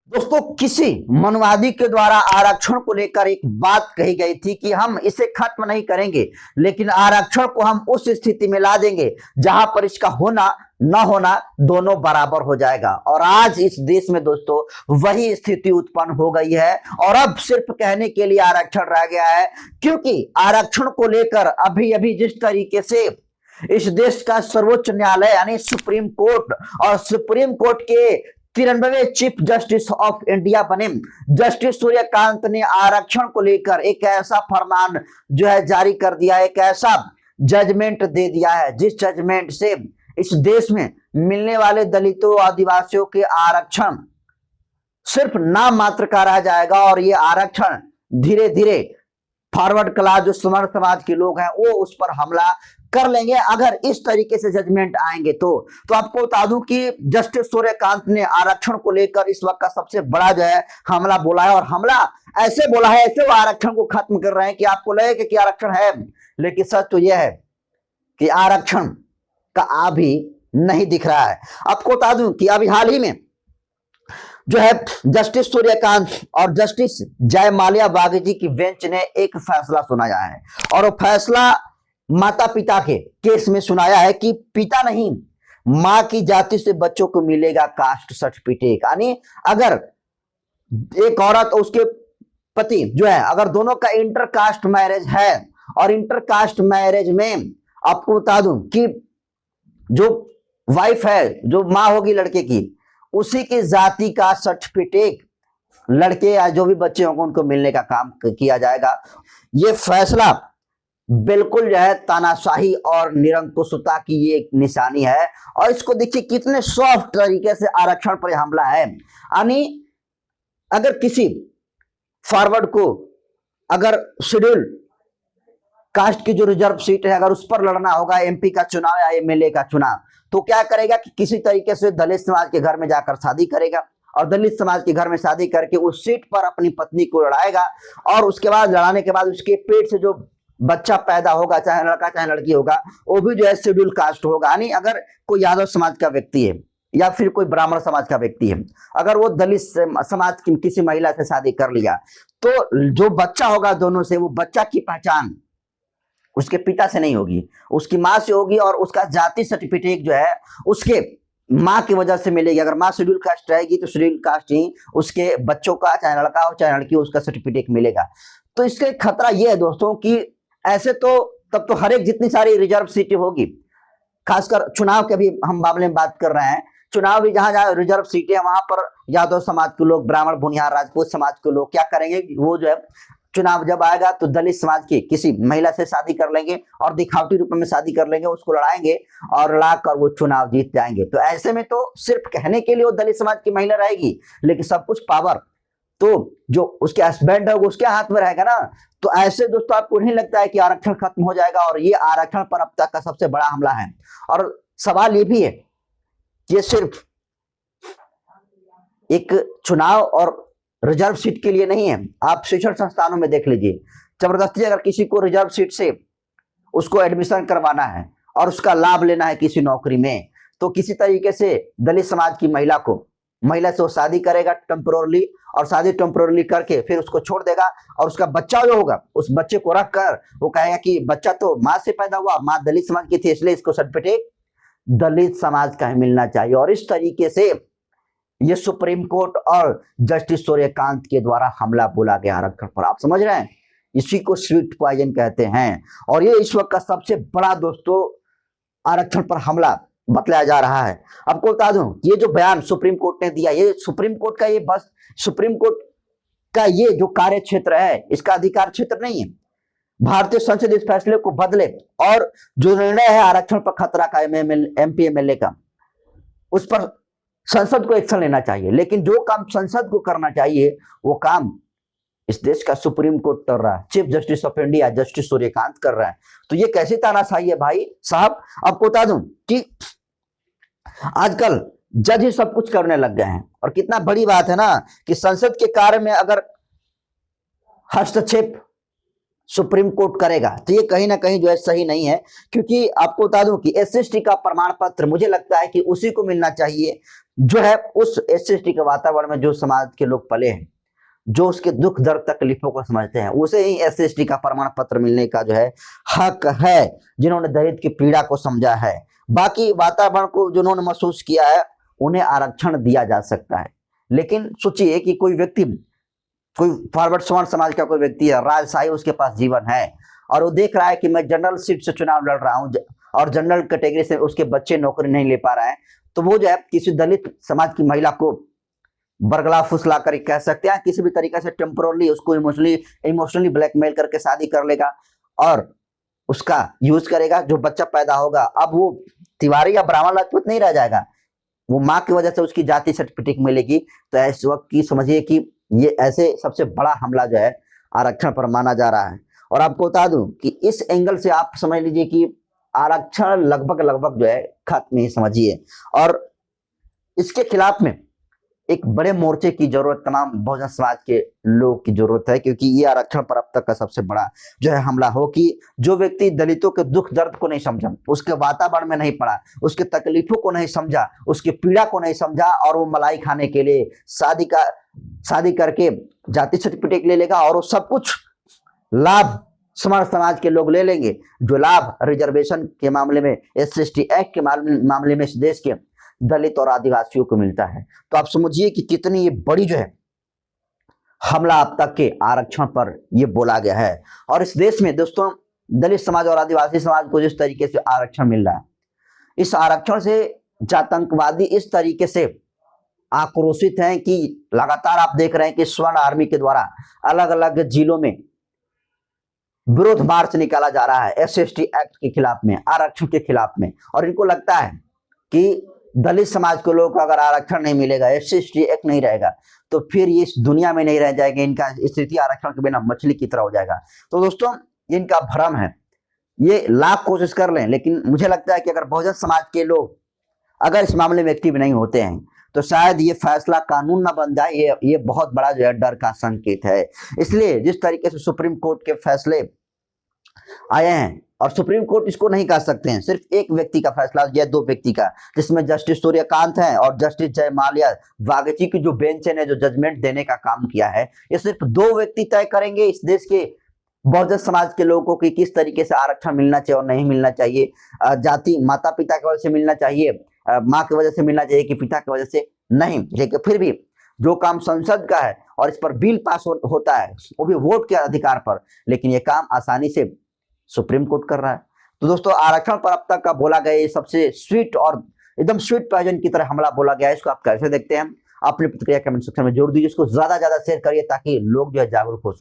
दोस्तों, किसी मनवादी के द्वारा आरक्षण को लेकर एक बात कही गई थी कि हम इसे खत्म नहीं करेंगे, लेकिन आरक्षण को हम उस स्थिति में ला देंगे जहां पर इसका होना न होना दोनों बराबर हो जाएगा। और आज इस देश में दोस्तों वही स्थिति उत्पन्न हो गई है और अब सिर्फ कहने के लिए आरक्षण रह गया है, क्योंकि आरक्षण को लेकर अभी अभी जिस तरीके से इस देश का सर्वोच्च न्यायालय यानी सुप्रीम कोर्ट और सुप्रीम कोर्ट के 93वें चीफ जस्टिस ऑफ इंडिया बने जस्टिस सूर्यकांत ने आरक्षण को लेकर एक ऐसा फरमान जो है जारी कर दिया है, एक ऐसा जजमेंट दे दिया है जिस जजमेंट से इस देश में मिलने वाले दलितों आदिवासियों के आरक्षण सिर्फ नाम मात्र का रह जाएगा और ये आरक्षण धीरे धीरे फॉरवर्ड क्लास जो समर समाज के लोग हैं वो उस पर हमला कर लेंगे अगर इस तरीके से जजमेंट आएंगे तो आपको बता दूं कि जस्टिस सूर्यकांत ने आरक्षण को लेकर इस वक्त का सबसे बड़ा जो है हमला बोला है। और हमला ऐसे बोला है, ऐसे वो आरक्षण को खत्म कर रहे हैं कि आपको लगेगा कि आरक्षण है, लेकिन सच तो यह है कि आरक्षण का अभी नहीं दिख रहा है। आपको बता दूं कि अभी हाल ही में जो है जस्टिस सूर्यकांत और जस्टिस जयमाल्या बागची की बेंच ने एक फैसला सुनाया है और वो फैसला माता पिता के केस में सुनाया है कि पिता नहीं मां की जाति से बच्चों को मिलेगा कास्ट सर्टिफिकेट। यानी अगर एक औरत और उसके पति जो है अगर दोनों का इंटर कास्ट मैरिज है और इंटर कास्ट मैरिज में आपको बता दूं कि जो वाइफ है, जो मां होगी लड़के की, उसी की जाति का सर्टिफिकेट लड़के या जो भी बच्चे होंगे उनको मिलने का काम किया जाएगा। ये फैसला बिल्कुल जो है तानाशाही और निरंकुशता की ये एक निशानी है और इसको देखिए कितने सॉफ्ट तरीके से आरक्षण पर हमला है। यानी अगर किसी फॉरवर्ड को अगर शेड्यूल कास्ट की जो रिजर्व सीट है अगर उस पर लड़ना होगा एमपी का चुनाव या एमएलए का चुनाव, तो क्या करेगा कि किसी तरीके से दलित समाज के घर में जाकर शादी करेगा और दलित समाज के घर में शादी करके उस सीट पर अपनी पत्नी को लड़ाएगा और उसके बाद लड़ाने के बाद उसके पेट से जो बच्चा पैदा होगा, चाहे लड़का चाहे लड़की होगा, वो भी जो है शेड्यूल कास्ट होगा। यानी अगर कोई यादव समाज का व्यक्ति है या फिर कोई ब्राह्मण समाज का व्यक्ति है, अगर वो दलित समाज की किसी महिला से शादी कर लिया तो जो बच्चा होगा दोनों से, वो बच्चा की पहचान उसके पिता से नहीं होगी, उसकी माँ से होगी और उसका जाति सर्टिफिकेट जो है उसके माँ की वजह से मिलेगी। अगर माँ शेड्यूल कास्ट रहेगी तो शेड्यूल कास्ट ही उसके बच्चों का, चाहे लड़का हो चाहे लड़की हो, उसका सर्टिफिकेट मिलेगा। तो इसका खतरा यह है दोस्तों कि ऐसे तो तब तो हर एक जितनी सारी रिजर्व सीटें होगी, खासकर चुनाव के भी हम मामले में बात कर रहे हैं, चुनाव भी जहां जहां रिजर्व सीटें हैं वहां पर यादव समाज के लोग, ब्राह्मण भुनियार राजपूत समाज के लोग क्या करेंगे, वो जो है चुनाव जब आएगा तो दलित समाज की किसी महिला से शादी कर लेंगे और दिखावटी रूप में शादी कर लेंगे, उसको लड़ाएंगे और लड़ाकर वो चुनाव जीत जाएंगे। तो ऐसे में तो सिर्फ कहने के लिए वो दलित समाज की महिला रहेगी, लेकिन सब कुछ पावर तो जो उसके हस्बैंड है उसके हाथ में रहेगा ना। तो ऐसे दोस्तों आपको नहीं लगता है कि आरक्षण खत्म हो जाएगा? और ये आरक्षण पर अब तक का सबसे बड़ा हमला है। और सवाल ये भी है कि ये सिर्फ एक चुनाव और रिजर्व सीट के लिए नहीं है। आप शिक्षण संस्थानों में देख लीजिए, जबरदस्ती अगर किसी को रिजर्व सीट से उसको एडमिशन करवाना है और उसका लाभ लेना है किसी नौकरी में, तो किसी तरीके से दलित समाज की महिला से वो शादी करेगा टेम्पोरली और शादी टेम्पोरली करके फिर उसको छोड़ देगा और उसका बच्चा जो होगा उस बच्चे को रख कर वो कहेगा कि बच्चा तो माँ से पैदा हुआ, माँ दलित समाज की थी इसलिए इसको सर्टिफिकेट दलित समाज का ही मिलना चाहिए। और इस तरीके से ये सुप्रीम कोर्ट और जस्टिस सूर्यकांत के द्वारा हमला बोला गया आरक्षण पर। आप समझ रहे हैं, इसी को स्वीट पॉइजन कहते हैं। और ये इस वक्त का सबसे बड़ा दोस्तों आरक्षण पर हमला बतलाया जा रहा है। आपको बता दूं ये जो बयान सुप्रीम कोर्ट ने दिया, ये सुप्रीम कोर्ट का ये जो कार्य क्षेत्र है, इसका अधिकार क्षेत्र नहीं है। भारतीय संसद इस फैसले को बदले और जो निर्णय है आरक्षण पर खतरा का एमपी एमएलए का, उस पर संसद को एक्शन लेना चाहिए। लेकिन जो काम संसद को करना चाहिए वो काम इस देश का सुप्रीम कोर्ट कर रहा है, chief justice of India justice Suryakant कर रहा है। तो ये कैसी तानाशाही है भाई साहब। आपको बता दूं कि आजकल जज ही सब कुछ करने लग गए हैं और कितना बड़ी बात है ना कि संसद के कार्य में अगर हस्तक्षेप सुप्रीम कोर्ट करेगा, तो ये कहीं ना कहीं जो है सही नहीं है। क्योंकि आपको बता दूं कि SC/ST का प्रमाण पत्र मुझे लगता है कि उसी को मिलना चाहिए जो है उस SC/ST के वातावरण में जो समाज के लोग पले हैं, जो उसके दुख दर्द तकलीफों को समझते हैं, उसे ही SC/ST का प्रमाण पत्र मिलने का जो है हक है, जिन्होंने दलित की पीड़ा को समझा है। बाकी वातावरण को जिन्होंने महसूस किया है उन्हें आरक्षण दिया जा सकता है। लेकिन सोचिए कि कोई व्यक्ति, कोई फॉरवर्ड सवर्ण समाज का कोई व्यक्ति है, राजशाही उसके पास जीवन है, और वो देख रहा है कि मैं जनरल सीट से चुनाव लड़ रहा हूं और जनरल कैटेगरी से उसके बच्चे नौकरी नहीं ले पा रहे हैं, तो वो जो है किसी दलित समाज की महिला को बरगला फुसला कर कह सकते हैं, किसी भी तरीके से टेम्पोरली उसको इमोशनली ब्लैकमेल करके शादी कर लेगा और उसका यूज करेगा। जो बच्चा पैदा होगा, अब वो तिवारी या ब्राह्मण राजपूत नहीं रह जाएगा, वो माँ की वजह से उसकी जाति सर्टिफिकेट मिलेगी। तो इस वक्त की समझिए कि ये ऐसे सबसे बड़ा हमला जो है आरक्षण पर माना जा रहा है। और आपको बता दूं कि इस एंगल से आप समझ लीजिए कि आरक्षण लगभग जो है खत्म ही समझिए, और इसके खिलाफ में एक बड़े मोर्चे की जरूरत तमाम बहुजन समाज के लोग की जरूरत है। क्योंकि ये आरक्षण पर अब तक का सबसे बड़ा जो है हमला हो कि जो व्यक्ति दलितों के दुख दर्द को नहीं समझा, उसके वातावरण में नहीं पड़ा, उसके तकलीफों को नहीं समझा, उसकी पीड़ा को नहीं समझा, और वो मलाई खाने के लिए शादी करके जाति सर्टिफिकेट ले लेगा, और वो सब कुछ लाभ समर समाज के लोग ले लेंगे, जो लाभ रिजर्वेशन के मामले में, SC/ST एक्ट के मामले में इस देश के दलित और आदिवासियों को मिलता है। तो आप समझिए कि कितनी ये बड़ी जो है हमला अब तक के आरक्षण पर ये बोला गया है। और इस देश में दोस्तों दलित समाज और आदिवासी समाज को जिस तरीके से आरक्षण मिल रहा है, इस आरक्षण से आतंकवादी इस तरीके से आक्रोशित हैं कि लगातार आप देख रहे हैं कि स्वर्ण आर्मी के द्वारा अलग अलग जिलों में विरोध मार्च निकाला जा रहा है SC/ST एक्ट के खिलाफ में, आरक्षण के खिलाफ में। और इनको लगता है कि दलित समाज को लोग अगर आरक्षण नहीं मिलेगा, SC/ST एक्ट नहीं रहेगा, तो फिर ये इस दुनिया में नहीं रह जाएंगे, इनका स्थिति आरक्षण के बिना मछली की तरह हो जाएगा। तो दोस्तों इनका भ्रम है, ये लाख कोशिश कर लें, लेकिन मुझे लगता है कि अगर बहुजन समाज के लोग अगर इस मामले में एक्टिव नहीं होते हैं तो शायद ये फैसला कानून ना बन जाए। ये बहुत बड़ा जो है डर का संकेत है। इसलिए जिस तरीके से सुप्रीम कोर्ट के फैसले आए हैं, और सुप्रीम कोर्ट इसको नहीं कह सकते हैं, सिर्फ एक व्यक्ति का फैसला या दो व्यक्ति का, जिसमें जस्टिस सूर्यकांत है और जस्टिस जयमाल्या बागची की जो बेंच ने जो जजमेंट देने का काम किया है, ये सिर्फ दो व्यक्ति तय करेंगे इस देश के बहुजन समाज के लोगों को किस तरीके से आरक्षण मिलना चाहिए और नहीं मिलना चाहिए। जाति माता पिता की वजह से मिलना चाहिए, माँ की वजह से मिलना चाहिए कि पिता की वजह से नहीं। लेकिन फिर भी जो काम संसद का है और इस पर बिल पास होता है वो भी वोट के अधिकार पर, लेकिन ये काम आसानी से सुप्रीम कोर्ट कर रहा है। तो दोस्तों आरक्षण पर अब तक का बोला गया ये सबसे स्वीट और एकदम स्वीट पॉइजन की तरह हमला बोला गया है। इसको आप कैसे देखते हैं? अपनी प्रतिक्रिया कमेंट सेक्शन में जोड़ दीजिए, इसको ज्यादा शेयर करिए ताकि लोग जो है जागरूक हो।